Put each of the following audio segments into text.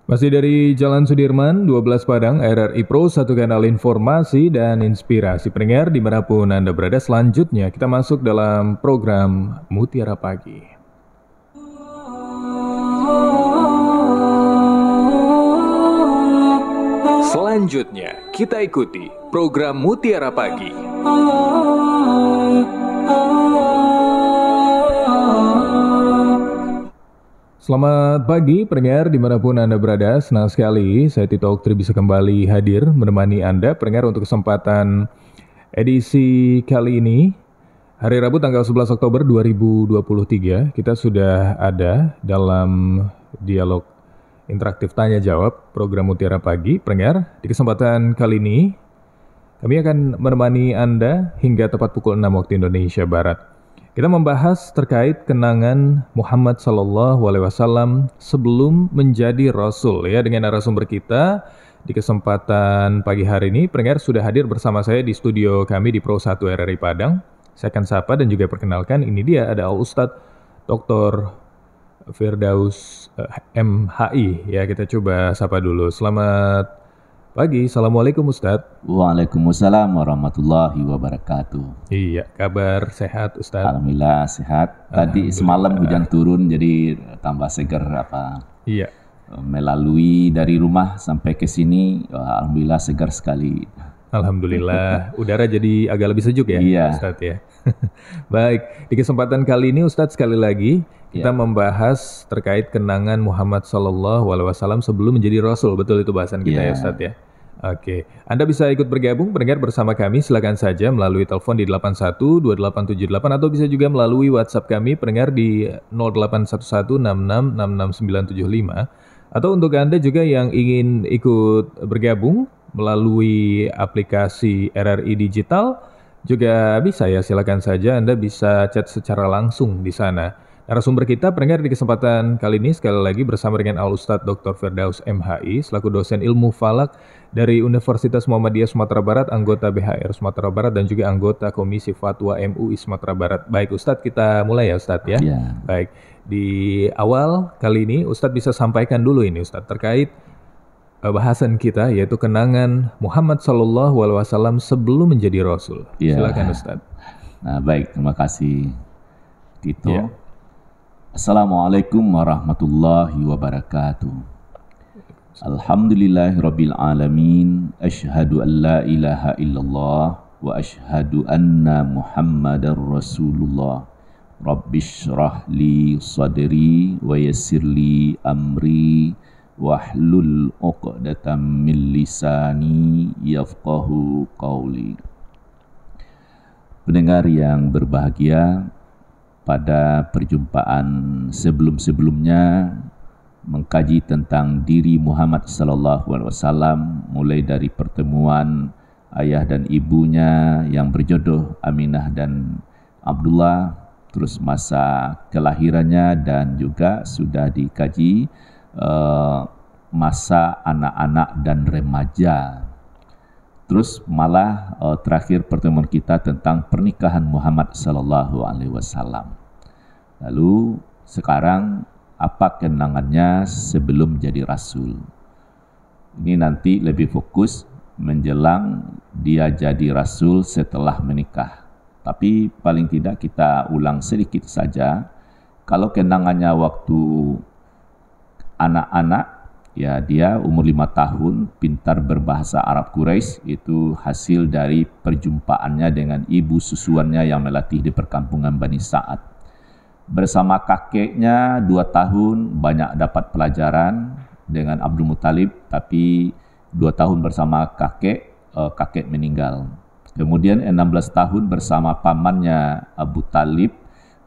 Masih dari Jalan Sudirman, 12 Padang, RRI Pro, satu kanal informasi dan inspirasi pendengar dimanapun Anda berada. Selanjutnya kita masuk dalam program Mutiara Pagi. Selanjutnya kita ikuti program Mutiara Pagi. Selamat pagi pendengar dimanapun Anda berada. Senang sekali saya Tito Oktri bisa kembali hadir menemani Anda pendengar untuk kesempatan edisi kali ini. Hari Rabu tanggal 11 Oktober 2023 kita sudah ada dalam dialog interaktif tanya jawab program Mutiara Pagi. Pendengar, di kesempatan kali ini kami akan menemani Anda hingga tepat pukul 6 waktu Indonesia Barat. Kita membahas terkait kenangan Muhammad SAW sebelum menjadi Rasul ya, dengan narasumber kita di kesempatan pagi hari ini. Pendengar sudah hadir bersama saya di studio kami di Pro 1 RRI Padang. Saya akan sapa dan juga perkenalkan, ini dia ada Al-Ustadz Dr. Firdaus MHI ya. Kita coba sapa dulu. Selamat pagi, Assalamualaikum Ustadz. Waalaikumsalam warahmatullahi wabarakatuh. Iya, kabar sehat Ustadz? Alhamdulillah sehat. Tadi semalam hujan turun jadi tambah segar Iya. Melalui dari rumah sampai ke sini, alhamdulillah segar sekali. Alhamdulillah, udara jadi agak lebih sejuk ya, Iya. Ustadz ya. Baik, di kesempatan kali ini Ustadz sekali lagi kita membahas terkait kenangan Muhammad SAW sebelum menjadi Rasul. Betul itu bahasan kita ya Ustadz ya. Oke, Anda bisa ikut bergabung pendengar bersama kami, silakan saja melalui telepon di 812878 atau bisa juga melalui WhatsApp kami pendengar di 081166669975. Atau untuk Anda juga yang ingin ikut bergabung melalui aplikasi RRI Digital juga bisa ya, silakan saja Anda bisa chat secara langsung di sana. Narasumber kita pendengar di kesempatan kali ini sekali lagi bersama dengan Al-Ustadz Dr. Firdaus MHI selaku dosen ilmu falak dari Universitas Muhammadiyah Sumatera Barat, anggota BHR Sumatera Barat dan juga anggota Komisi Fatwa MUI Sumatera Barat. Baik Ustadz, kita mulai ya Ustadz ya. Baik, di awal kali ini Ustadz bisa sampaikan dulu ini Ustadz terkait bahasan kita yaitu kenangan Muhammad SAW sebelum menjadi Rasul. Silakan Ustadz. Nah, baik, terima kasih Tito. Assalamualaikum warahmatullahi wabarakatuh. Alhamdulillahirabbil alamin. Asyhadu an la ilaha illallah wa asyhadu anna Muhammadar Rasulullah. Rabbishrah li sadri wa yassir li amri wahlul 'uqdatam min lisani yafqahu qawli. Pendengar yang berbahagia, pada perjumpaan sebelum-sebelumnya mengkaji tentang diri Muhammad SAW, mulai dari pertemuan ayah dan ibunya yang berjodoh Aminah dan Abdullah, terus masa kelahirannya dan juga sudah dikaji masa anak-anak dan remaja. Terus malah terakhir pertemuan kita tentang pernikahan Muhammad SAW. Lalu sekarang apa kenangannya sebelum jadi Rasul? Ini nanti lebih fokus menjelang dia jadi Rasul setelah menikah. Tapi paling tidak kita ulang sedikit saja. Kalau kenangannya waktu anak-anak, ya dia umur 5 tahun, pintar berbahasa Arab Quraisy, itu hasil dari perjumpaannya dengan ibu susuannya yang melatih di perkampungan Bani Sa'ad. Bersama kakeknya 2 tahun banyak dapat pelajaran dengan Abdul Muttalib, tapi 2 tahun bersama kakek meninggal. Kemudian 16 tahun bersama pamannya Abu Talib,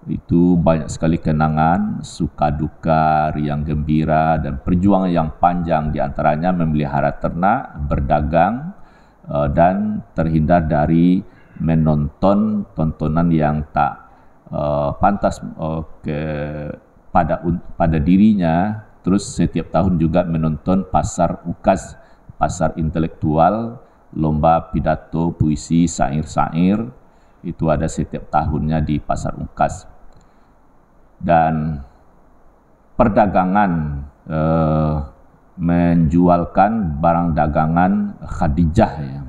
itu banyak sekali kenangan, suka duka, riang gembira, dan perjuangan yang panjang, diantaranya memelihara ternak, berdagang, dan terhindar dari menonton tontonan yang tak pantas pada dirinya. Terus setiap tahun juga menonton pasar UKAS, pasar intelektual, lomba pidato, puisi, syair-syair, itu ada setiap tahunnya di pasar UKAS. Dan perdagangan menjualkan barang dagangan Khadijah ya.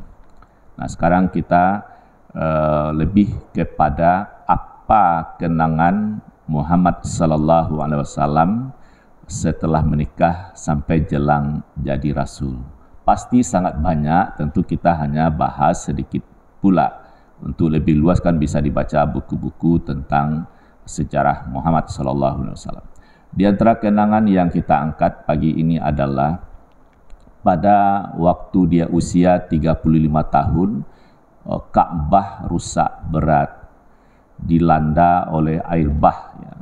Nah, sekarang kita lebih kepada apa kenangan Muhammad sallallahu alaihi wasallam setelah menikah sampai jelang jadi rasul. Pasti sangat banyak, tentu kita hanya bahas sedikit pula. Untuk lebih luas kan bisa dibaca buku-buku tentang sejarah Muhammad sallallahu alaihi wasallam. Di antara kenangan yang kita angkat pagi ini adalah pada waktu dia usia 35 tahun, Ka'bah rusak berat, dilanda oleh air bah ya.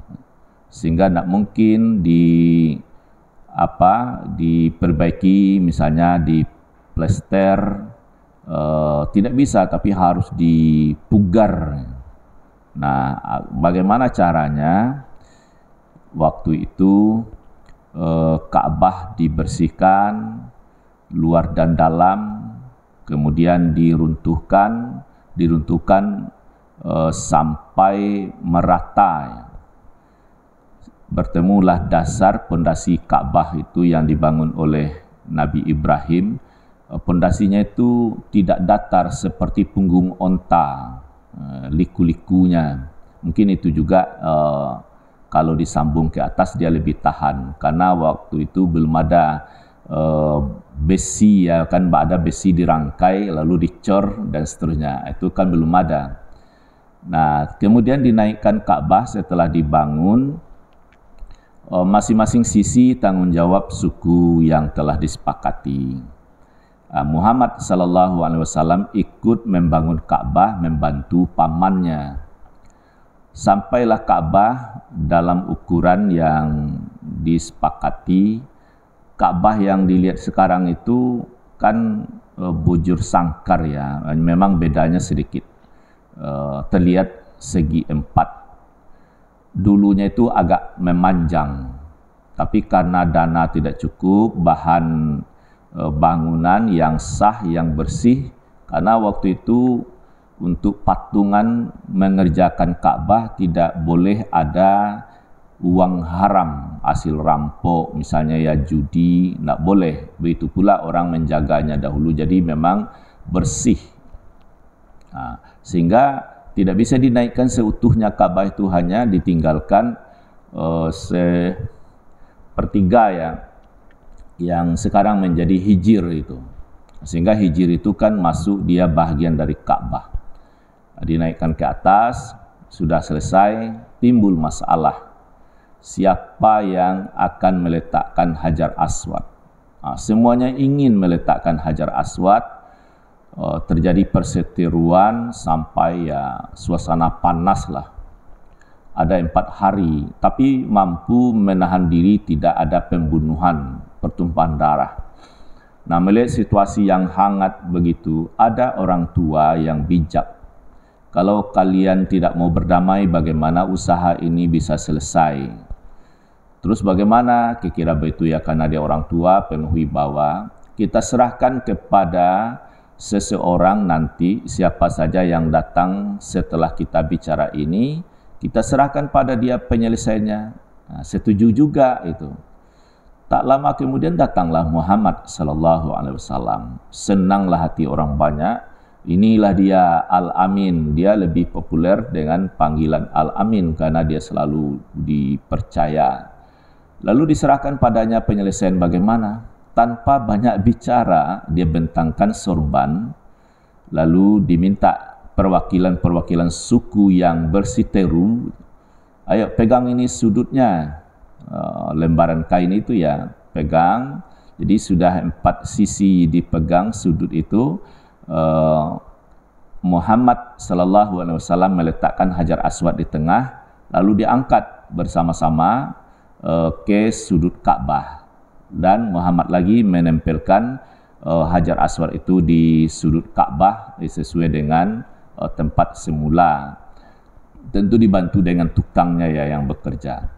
Sehingga tidak mungkin diperbaiki, misalnya diplester, tidak bisa, tapi harus dipugar. Nah, bagaimana caranya? Waktu itu Ka'bah dibersihkan luar dan dalam, kemudian diruntuhkan sampai merata. Bertemulah dasar pondasi Ka'bah itu yang dibangun oleh Nabi Ibrahim. Pondasinya itu tidak datar seperti punggung onta, liku-likunya. Mungkin itu juga kalau disambung ke atas dia lebih tahan, karena waktu itu belum ada besi ya kan, ada besi dirangkai lalu dicor dan seterusnya, itu kan belum ada. Nah, kemudian dinaikkan Ka'bah setelah dibangun, masing-masing sisi tanggung jawab suku yang telah disepakati. Muhammad sallallahu alaihi wasallam ikut membangun Ka'bah, membantu pamannya. Sampailah Ka'bah dalam ukuran yang disepakati. Ka'bah yang dilihat sekarang itu kan bujur sangkar ya, memang bedanya sedikit. Terlihat segi empat. Dulunya itu agak memanjang, tapi karena dana tidak cukup, bahan bangunan yang sah, yang bersih, karena waktu itu untuk patungan mengerjakan Ka'bah tidak boleh ada uang haram, hasil rampok misalnya ya, judi, tidak boleh. Begitu pula orang menjaganya dahulu, jadi memang bersih. Sehingga tidak bisa dinaikkan seutuhnya Ka'bah, itu hanya ditinggalkan sepertiga ya, yang sekarang menjadi hijir itu. Sehingga hijir itu kan masuk dia bahagian dari Ka'bah. Dinaikkan ke atas, sudah selesai, timbul masalah. Siapa yang akan meletakkan Hajar Aswad? Semuanya ingin meletakkan Hajar Aswad. Terjadi perseteruan sampai ya suasana panas lah. Ada 4 hari, tapi mampu menahan diri, tidak ada pembunuhan, pertumpahan darah. Nah, melihat situasi yang hangat begitu, ada orang tua yang bijak. Kalau kalian tidak mau berdamai, bagaimana usaha ini bisa selesai? Terus bagaimana? Kira-kira begitu ya, karena dia orang tua, penuh wibawa. Kita serahkan kepada seseorang nanti, siapa saja yang datang setelah kita bicara ini, kita serahkan pada dia penyelesaiannya. Nah, setuju juga itu. Tak lama kemudian datanglah Muhammad sallallahu alaihi wasallam. Senanglah hati orang banyak. Inilah dia Al-Amin. Dia lebih populer dengan panggilan Al-Amin karena dia selalu dipercaya. Lalu diserahkan padanya penyelesaian bagaimana. Tanpa banyak bicara, dia bentangkan sorban, lalu diminta perwakilan-perwakilan suku yang bersiteru, ayo pegang ini sudutnya, lembaran kain itu ya, pegang. Jadi sudah 4 sisi dipegang sudut itu. Muhammad sallallahu alaihi wasallam meletakkan Hajar Aswad di tengah, lalu diangkat bersama-sama ke sudut Ka'bah. Dan Muhammad lagi menempelkan Hajar Aswad itu di sudut Ka'bah sesuai dengan tempat semula. Tentu dibantu dengan tukangnya ya yang bekerja.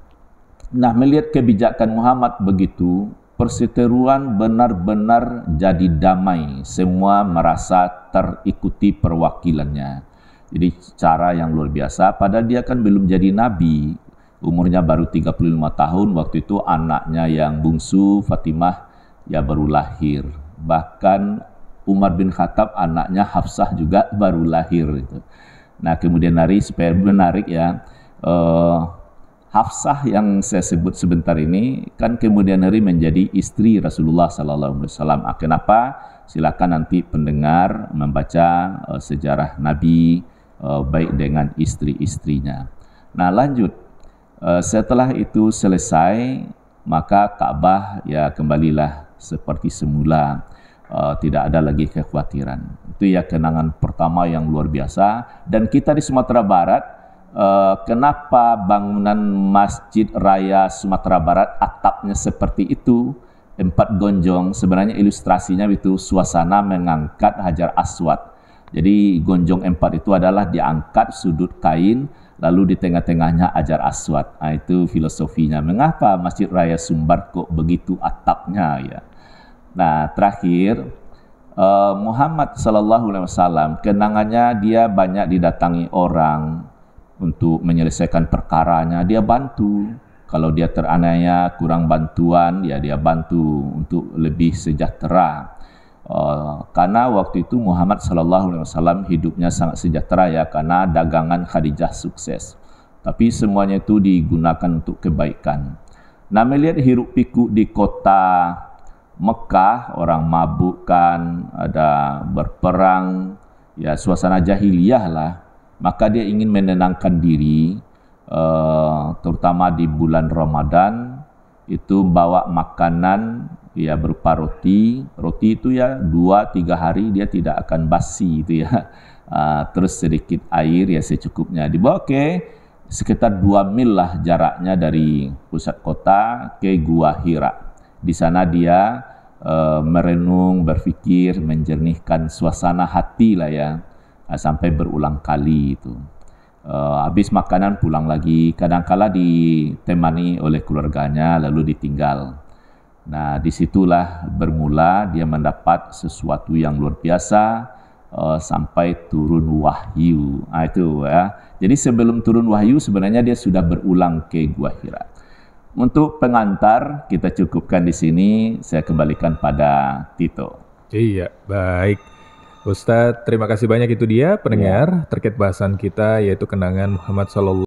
Nah, melihat kebijakan Muhammad begitu, perseteruan benar-benar jadi damai. Semua merasa terikuti perwakilannya. Jadi cara yang luar biasa, padahal dia kan belum jadi nabi. Umurnya baru 35 tahun, waktu itu anaknya yang bungsu Fatimah ya baru lahir. Bahkan Umar bin Khattab anaknya Hafsah juga baru lahir itu. Nah kemudian supaya menarik ya, Hafsah yang saya sebut sebentar ini kan kemudian hari menjadi istri Rasulullah SAW. Kenapa? Silakan nanti pendengar membaca sejarah Nabi baik dengan istri-istrinya. Nah lanjut, setelah itu selesai maka Ka'bah ya kembalilah seperti semula, tidak ada lagi kekhawatiran. Itu ya kenangan pertama yang luar biasa. Dan kita di Sumatera Barat, kenapa bangunan Masjid Raya Sumatera Barat atapnya seperti itu, 4 gonjong, sebenarnya ilustrasinya itu suasana mengangkat Hajar Aswad. Jadi gonjong 4 itu adalah diangkat sudut kain, lalu di tengah-tengahnya Hajar Aswad. Nah, itu filosofinya. Mengapa Masjid Raya Sumbar kok begitu atapnya ya? Nah terakhir, Muhammad SAW kenangannya dia banyak didatangi orang untuk menyelesaikan perkaranya, dia bantu. Kalau dia teraniaya kurang bantuan, ya dia bantu untuk lebih sejahtera. Karena waktu itu Muhammad SAW hidupnya sangat sejahtera ya, karena dagangan Khadijah sukses. Tapi semuanya itu digunakan untuk kebaikan. Nah melihat hiruk pikuk di kota Mekah, orang mabuk kan, ada berperang, ya suasana jahiliyah lah. Maka dia ingin menenangkan diri, terutama di bulan Ramadan, itu bawa makanan ya berupa roti. Roti itu ya 2-3 hari dia tidak akan basi itu ya. Terus sedikit air ya secukupnya. Dibawa ke sekitar 2 mil lah jaraknya dari pusat kota ke Gua Hira. Di sana dia merenung, berpikir, menjernihkan suasana hati lah ya. Sampai berulang kali itu. Habis makanan pulang lagi, kadangkala ditemani oleh keluarganya lalu ditinggal. Nah disitulah bermula dia mendapat sesuatu yang luar biasa, sampai turun wahyu. Nah, itu ya. Jadi sebelum turun wahyu sebenarnya dia sudah berulang ke Gua Hira. Untuk pengantar kita cukupkan di sini, saya kembalikan pada Tito. Iya, baik. Ustadz, terima kasih banyak. Itu dia pendengar terkait bahasan kita yaitu kenangan Muhammad SAW